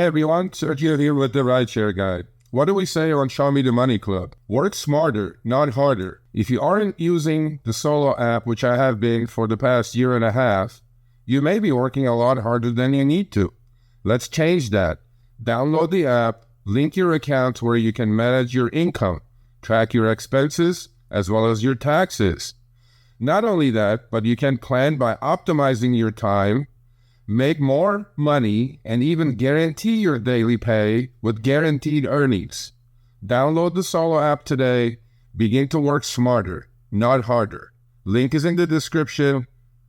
Hey everyone, Sergio here with the Rideshare Guy. What do we say on Show Me the Money Club? Work smarter, not harder. If you aren't using the Solo app, which I have been for the past year and a half, you may be working a lot harder than you need to. Let's change that. Download the app, link your account where you can manage your income, track your expenses, as well as your taxes. Not only that, but you can plan by optimizing your time, make more money, and even guarantee your daily pay with guaranteed earnings. Download the Solo app today. Begin to work smarter, not harder. Link is in the description.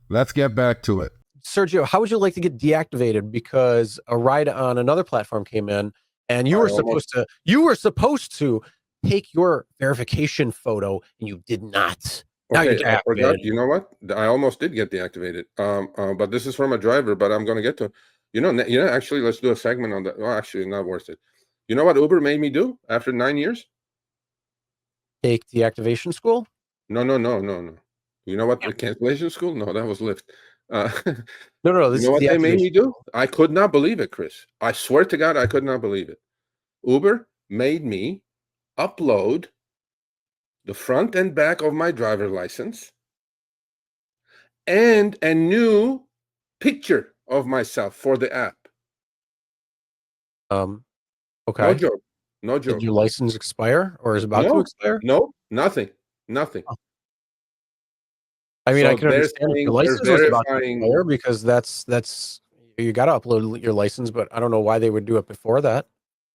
Let's get back to it. Sergio, how would you like to get deactivated because a ride on another platform came in and you were supposed to take your verification photo and you did not. Now Okay, you're I forgot. deactivated. You know what? I almost did get deactivated. But this is from a driver. But I'm gonna get to. Actually, let's do a segment on that. Well, actually, not worth it. You know what Uber made me do after 9 years? Take deactivation school? No. You know what? The cancellation school? No, that was Lyft. No. This you know is what they made me deactivation. do? I could not believe it, Chris. I swear to God, I could not believe it. Uber made me upload the front and back of my driver license and a new picture of myself for the app. Okay. No joke. No joke. Did your license expire or is about to expire? No, nothing. Oh. I mean, So I can understand if your license was about to expire because that's you got to upload your license, but I don't know why they would do it before that.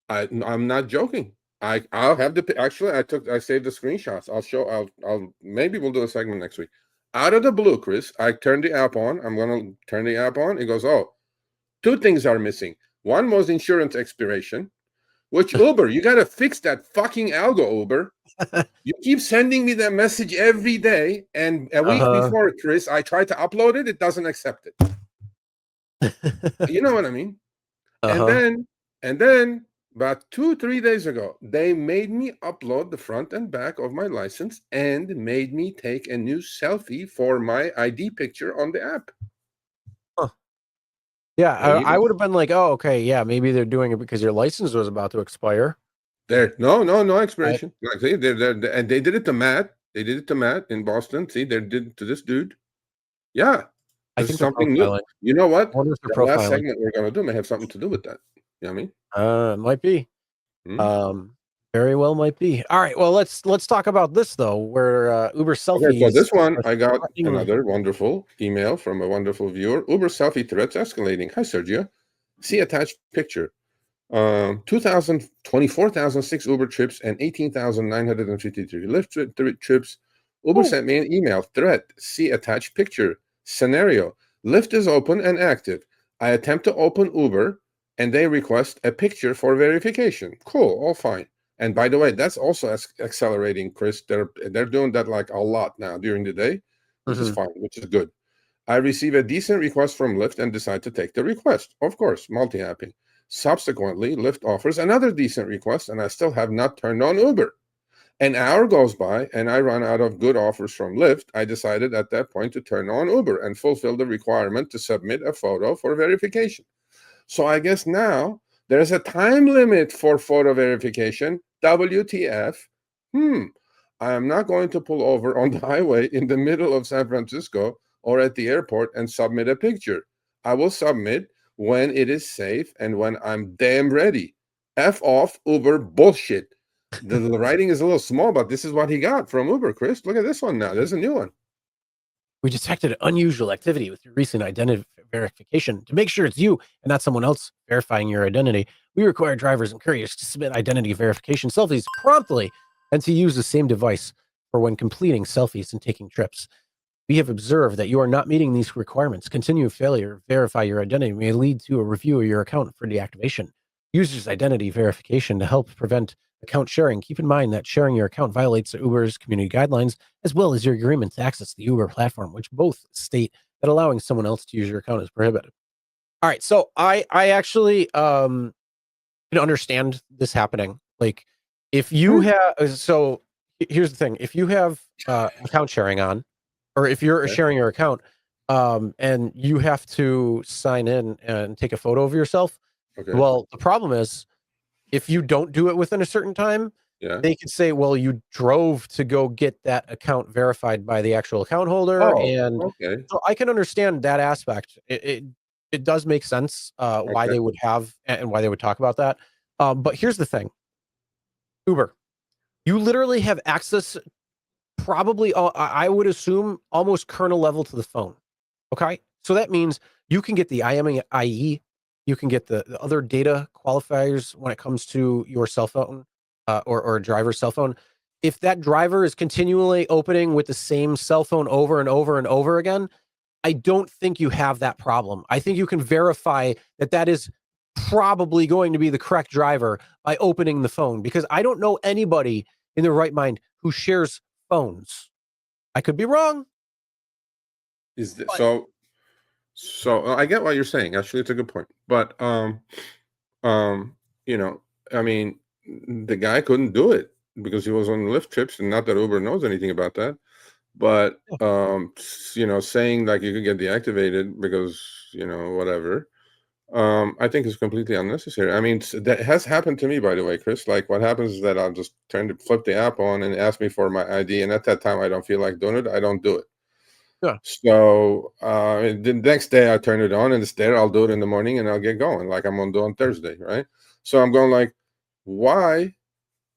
I'm not joking. I'll have the actually I saved the screenshots. I'll maybe we'll do a segment next week. Out of the blue, Chris, I turned the app on. I'm gonna turn the app on. It goes, oh, two things are missing. One was insurance expiration, which Uber, you gotta fix that fucking algo, Uber. You keep sending me that message every day, and a week before, Chris, I tried to upload it, it doesn't accept it. You know what I mean? And then about 2-3 days ago, they made me upload the front and back of my license and made me take a new selfie for my ID picture on the app. Huh. Yeah, I would have been like, oh, okay, yeah, maybe they're doing it because your license was about to expire. No expiration. Like and they did it to Matt. They did it to Matt in Boston. See, they did it to this dude. Yeah, I think something new. You know what? The last segment we're gonna do may have something to do with that. You know what I It mean? might be. Very well might be. All right, well, let's talk about this though, where Uber selfies. Okay, so this one I got another wonderful email from a wonderful viewer. Uber selfie threats escalating. Hi, Sergio. See attached picture. 24,006 Uber trips and 18,953 Lyft trips. Uber sent me an email threat. See attached picture. Scenario. Lyft is open and active. I attempt to open Uber and they request a picture for verification. Cool, all fine. And by the way, that's also accelerating, Chris. They're doing that like a lot now during the day, which is fine, which is good. I receive a decent request from Lyft and decide to take the request. Of course, multi-happy. Subsequently, Lyft offers another decent request, and I still have not turned on Uber. An hour goes by, and I run out of good offers from Lyft. I decided at that point to turn on Uber and fulfill the requirement to submit a photo for verification. So I guess now there's a time limit for photo verification. WTF? I am not going to pull over on the highway in the middle of San Francisco or at the airport and submit a picture. I will submit when it is safe and when I'm damn ready. F off Uber bullshit. The writing is a little small, but this is what he got from Uber, Chris. Look at this one now. There's a new one. We detected unusual activity with your recent identity verification. To make sure it's you and not someone else verifying your identity, we require drivers and couriers to submit identity verification selfies promptly and to use the same device for when completing selfies and taking trips. We have observed that you are not meeting these requirements. Continued failure to verify your identity may lead to a review of your account for deactivation. Users' identity verification to help prevent account sharing. Keep in mind that sharing your account violates Uber's community guidelines as well as your agreement to access the Uber platform, which both state that allowing someone else to use your account is prohibited. All right, so I actually can understand this happening. Like, if you have, so here's the thing: if you have account sharing on, or if you're sharing your account, and you have to sign in and take a photo of yourself, Okay. Well, the problem is, if you don't do it within a certain time, Yeah. they could say, well, you drove to go get that account verified by the actual account holder. Oh, And okay. so I can understand that aspect. It does make sense why Okay. they would have and why they would talk about that. But here's the thing. Uber, you literally have access, probably, I would assume, almost kernel level to the phone. Okay. So that means you can get the IMEI, you can get the other data qualifiers when it comes to your cell phone or a driver's cell phone. If that driver is continually opening with the same cell phone over and over and over again, I don't think you have that problem. I think you can verify that that is probably going to be the correct driver by opening the phone, because I don't know anybody in their right mind who shares phones. I could be wrong. Is that, But so I get what you're saying. Actually, it's a good point. But you know, I mean, the guy couldn't do it because he was on Lyft trips, and not that Uber knows anything about that. But saying like you could get deactivated because whatever, I think is completely unnecessary. I mean, that has happened to me, by the way, Chris. Like, what happens is that I'll just flip the app on and ask me for my ID, and at that time I don't feel like doing it. I don't do it. yeah. So the next day I turn it on, and it's there. I'll do it in the morning, and I'll get going like I'm gonna do on Thursday, right? So I'm going like, why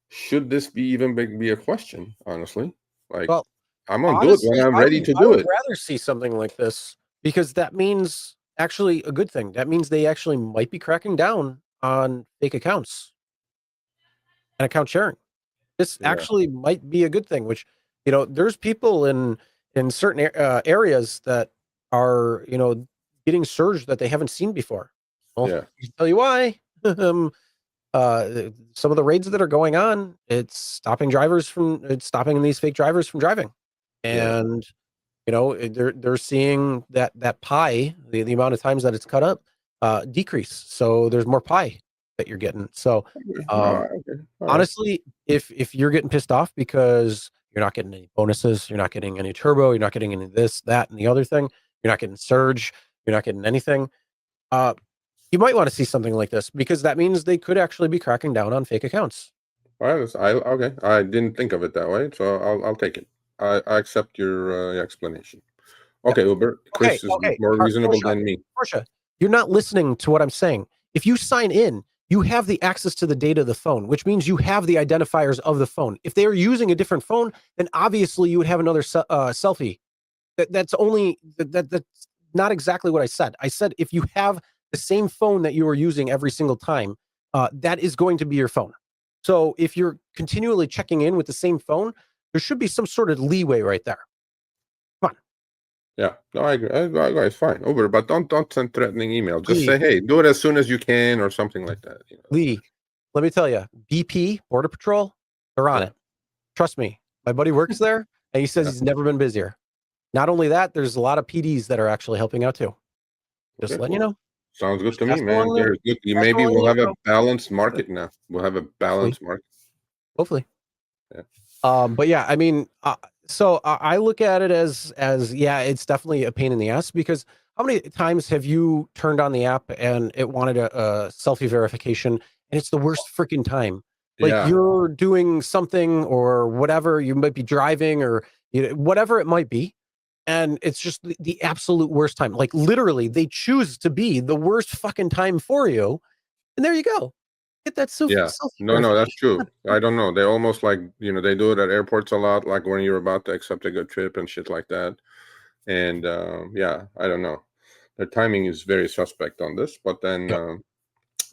should this be even be a question? Honestly, like, Well, I'm gonna do it when honestly, I'm I ready would to I do would it. rather see something like this, because that means actually a good thing. That means they actually might be cracking down on fake accounts and account sharing. This Yeah, actually might be a good thing, which, there's people in certain areas that are, getting surged that they haven't seen before. Well, yeah, I can tell you why. Some of the raids that are going on, it's stopping these fake drivers from driving. yeah. And they're seeing that pie, the amount of times that it's cut up, decrease. So there's more pie that you're getting. So Okay. All um right. Okay. All right. honestly, if you're getting pissed off because you're not getting any bonuses, you're not getting any turbo, you're not getting any this, that, and the other thing, you're not getting surge, you're not getting anything, uh you might want to see something like this, because that means they could actually be cracking down on fake accounts. All right. Okay. I didn't think of it that way, so I'll take it. I accept your explanation. Yeah. Okay, Uber. Okay, Chris is okay. more reasonable Portia, than me. Portia, you're not listening to what I'm saying. If you sign in, you have the access to the data of the phone, which means you have the identifiers of the phone. If they are using a different phone, then obviously you would have another selfie. That's not exactly what I said. I said if you have the same phone that you are using every single time, that is going to be your phone. So if you're continually checking in with the same phone, there should be some sort of leeway right there. Come on. Yeah. No, I agree. It's fine, Uber, but don't send threatening email. Just Lee, say, hey, do it as soon as you can, or something like that. Lee, let me tell you, BP, Border Patrol, they're on Yeah. it. Trust me. My buddy works there, and he says Yeah. he's never been busier. Not only that, there's a lot of PDs that are actually helping out too. Just Okay, letting you cool. know. Sounds good Just to me, passing man. along There's good. passing Maybe along we'll the have a info. balanced market now. We'll have a Hopefully. balanced market. Hopefully. Yeah. But yeah, I mean, I look at it as yeah, it's definitely a pain in the ass, because how many times have you turned on the app and it wanted a selfie verification, and it's the worst freaking time? Like, Yeah. you're doing something or whatever, you might be driving, or whatever it might be, and it's just the absolute worst time. Like, literally, they choose to be the worst fucking time for you, and there you go. Get that Yeah. selfie No, that's verification. true. I don't know. They almost like, they do it at airports a lot, like when you're about to accept a good trip and shit like that. And yeah, I don't know. The timing is very suspect on this, but then Yep.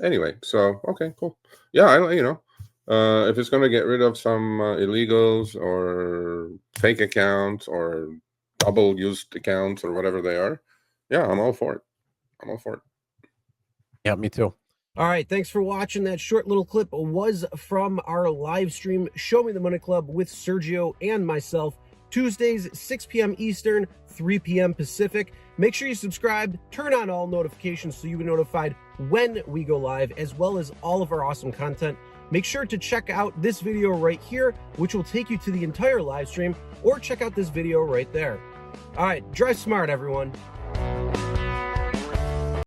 anyway, so okay, cool. Yeah, if it's gonna get rid of some illegals or fake accounts or double used accounts or whatever they are, yeah, I'm all for it. I'm all for it. Yeah, me too. All right, thanks for watching. That short little clip was from our live stream, Show Me the Money Club, with Sergio and myself, Tuesdays, 6 p.m. Eastern, 3 p.m. Pacific. Make sure you subscribe, turn on all notifications so you'll be notified when we go live, as well as all of our awesome content. Make sure to check out this video right here, which will take you to the entire live stream, or check out this video right there. All right, drive smart, everyone.